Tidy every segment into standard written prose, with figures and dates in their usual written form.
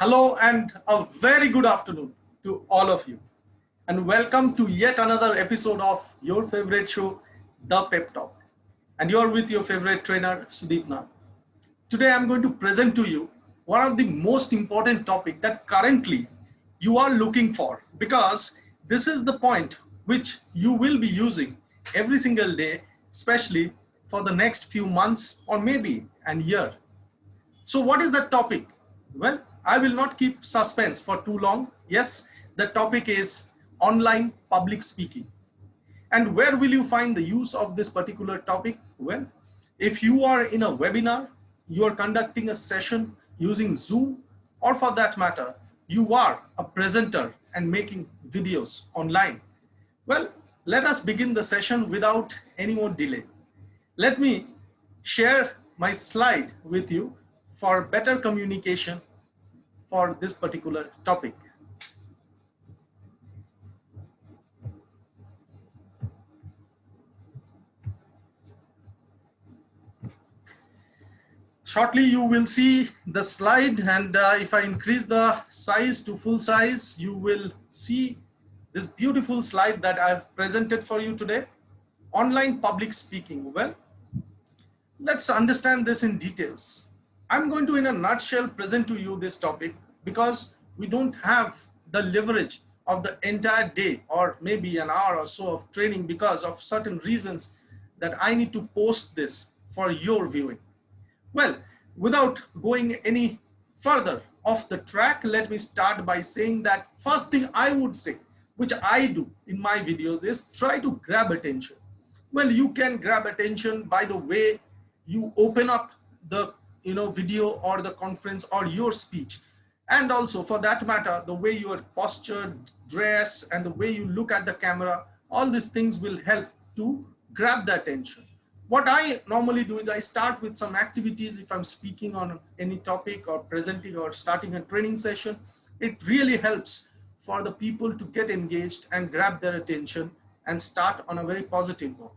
Hello and a very good afternoon to all of you, and welcome to yet another episode of your favorite show, The PEP Talk. And you're with your favorite trainer, Sudeepna. Today, I'm going to present to you one of the most important topic that currently you are looking for, because this is the point which you will be using every single day, especially for the next few months or maybe an year. So what is that topic? Well, I will not keep suspense for too long. Yes, the topic is online public speaking. And where will you find the use of this particular topic? Well, if you are in a webinar, you are conducting a session using Zoom, or for that matter, you are a presenter and making videos online. Well, let us begin the session without any more delay. Let me share my slide with you for better communication for this particular topic. Shortly, you will see the slide, and if I increase the size to full size, you will see this beautiful slide that I've presented for you today. Online public speaking. Well, let's understand this in details. I'm going to, in a nutshell, present to you this topic because we don't have the leverage of the entire day or maybe an hour or so of training because of certain reasons that I need to post this for your viewing. Well, without going any further off the track, let me start by saying that first thing I would say, which I do in my videos, is try to grab attention. Well, you can grab attention by the way you open up the video or the conference or your speech, and also for that matter the way you are postured, dress, and the way you look at the camera. All these things will help to grab the attention. What I normally do is I start with some activities. If I'm speaking on any topic or presenting or starting a training session, it really helps for the people to get engaged and grab their attention and start on a very positive note.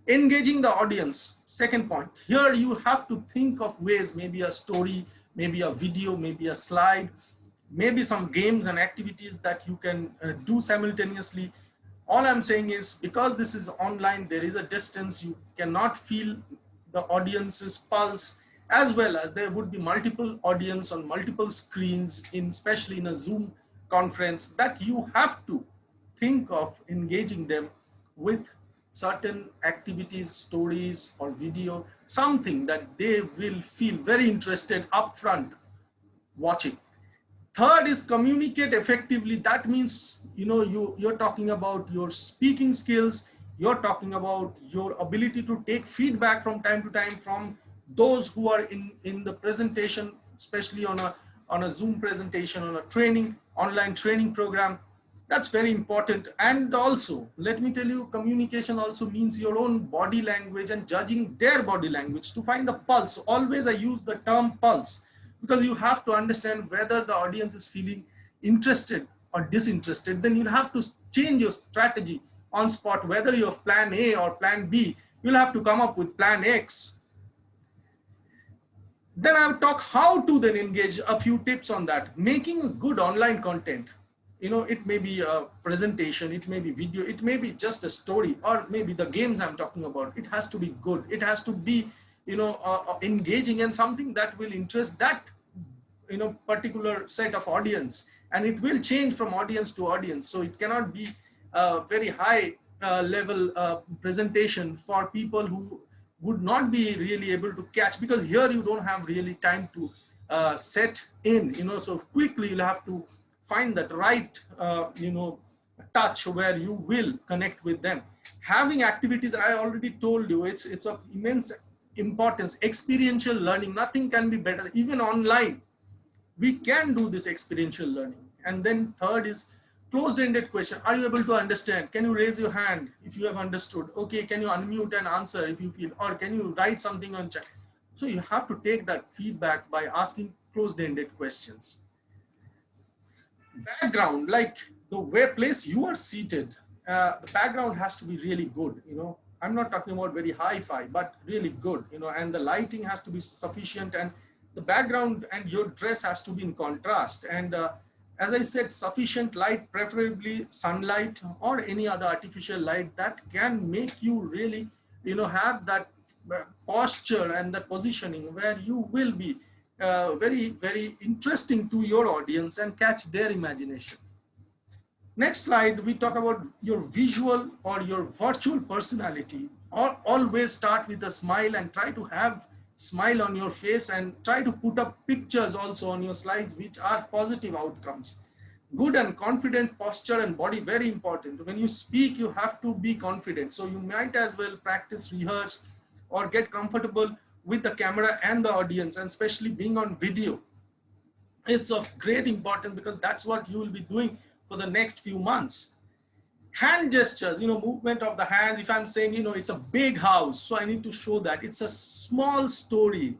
Engaging the audience, second point. Here you have to think of ways, maybe a story, maybe a video, maybe a slide, maybe some games and activities that you can do simultaneously. All I'm saying is, because this is online, there is a distance, you cannot feel the audience's pulse, as well as there would be multiple audience on multiple screens, especially in a Zoom conference, that you have to think of engaging them with certain activities, stories, or video, something that they will feel very interested upfront watching. Third is communicate effectively. That means, you're talking about your speaking skills, you're talking about your ability to take feedback from time to time from those who are in the presentation, especially on a Zoom presentation, on a training, online training program. That's very important. And also, let me tell you, communication also means your own body language and judging their body language to find the pulse. Always I use the term pulse, because you have to understand whether the audience is feeling interested or disinterested. Then you'll have to change your strategy on spot. Whether you have plan A or plan B, you'll have to come up with plan X. Then I'll talk how to then engage, a few tips on that. Making good online content. It may be a presentation, it may be video, it may be just a story, or maybe the games I'm talking about. It has to be good. It has to be, engaging, and something that will interest that, particular set of audience. And it will change from audience to audience. So it cannot be a very high level presentation for people who would not be really able to catch, because here you don't have really time to set in, so quickly you'll have to find that right, touch where you will connect with them. Having activities, I already told you, it's of immense importance. Experiential learning, nothing can be better. Even online, we can do this experiential learning. And then third is closed-ended question. Are you able to understand? Can you raise your hand if you have understood? Okay, can you unmute and answer if you feel, or can you write something on chat? So you have to take that feedback by asking closed-ended questions. Background, like the place you are seated, the background has to be really good. I'm not talking about very hi-fi, but really good, and the lighting has to be sufficient, and the background and your dress has to be in contrast. And as I said, sufficient light, preferably sunlight or any other artificial light that can make you really, have that posture and the positioning where you will be very, very interesting to your audience and catch their imagination. Next slide, we talk about your visual or your virtual personality. Or always start with a smile and try to have smile on your face, and try to put up pictures also on your slides which are positive outcomes. Good and confident posture and body, very important. When you speak, you have to be confident. So you might as well practice, rehearse, or get comfortable with the camera and the audience, and especially being on video. It's of great importance because that's what you will be doing for the next few months. Hand gestures, movement of the hands. If I'm saying, it's a big house, so I need to show that it's a small story.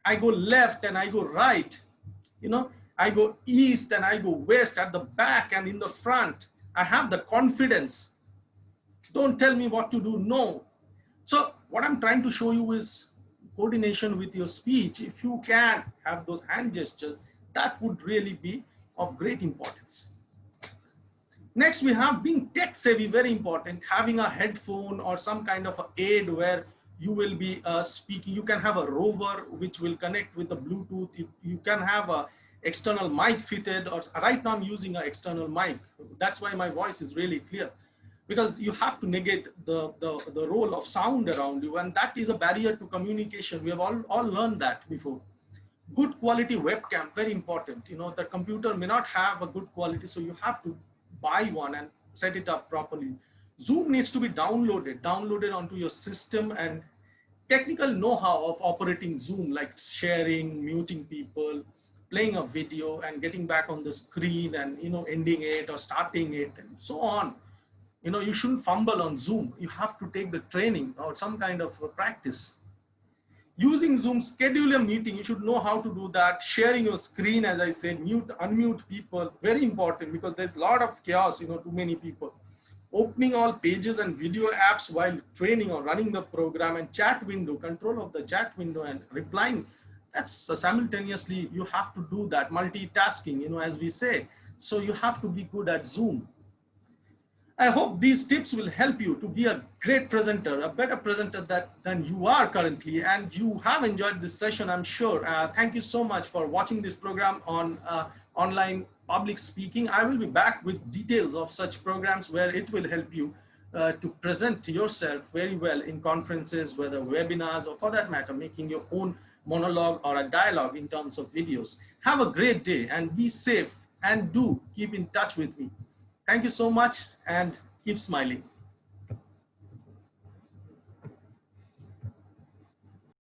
I go left and I go right, I go east and I go west, at the back and in the front. I have the confidence. Don't tell me what to do, no. So what I'm trying to show you is coordination with your speech. If you can have those hand gestures, that would really be of great importance. Next, we have being tech savvy, very important. Having a headphone or some kind of aid where you will be speaking. You can have a rover which will connect with the Bluetooth. You can have a external mic fitted, or right now I'm using an external mic. That's why my voice is really clear, because you have to negate the role of sound around you, and that is a barrier to communication. We have all learned that before. Good quality webcam, very important. The computer may not have a good quality, so you have to buy one and set it up properly. Zoom needs to be downloaded onto your system, and technical know-how of operating Zoom, like sharing, muting people, playing a video and getting back on the screen and ending it or starting it and so on. You shouldn't fumble on Zoom. You have to take the training or some kind of practice. Using Zoom, schedule a meeting. You should know how to do that. Sharing your screen, as I said, mute, unmute people, very important, because there's a lot of chaos, too many people. Opening all pages and video apps while training or running the program, and chat window, control of the chat window and replying. That's simultaneously, you have to do that. Multitasking, as we say. So you have to be good at Zoom. I hope these tips will help you to be a great presenter, a better presenter than you are currently, and you have enjoyed this session, I'm sure. Thank you so much for watching this program on online public speaking. I will be back with details of such programs where it will help you to present yourself very well in conferences, whether webinars, or for that matter, making your own monologue or a dialogue in terms of videos. Have a great day and be safe, and do keep in touch with me. Thank you so much, and keep smiling.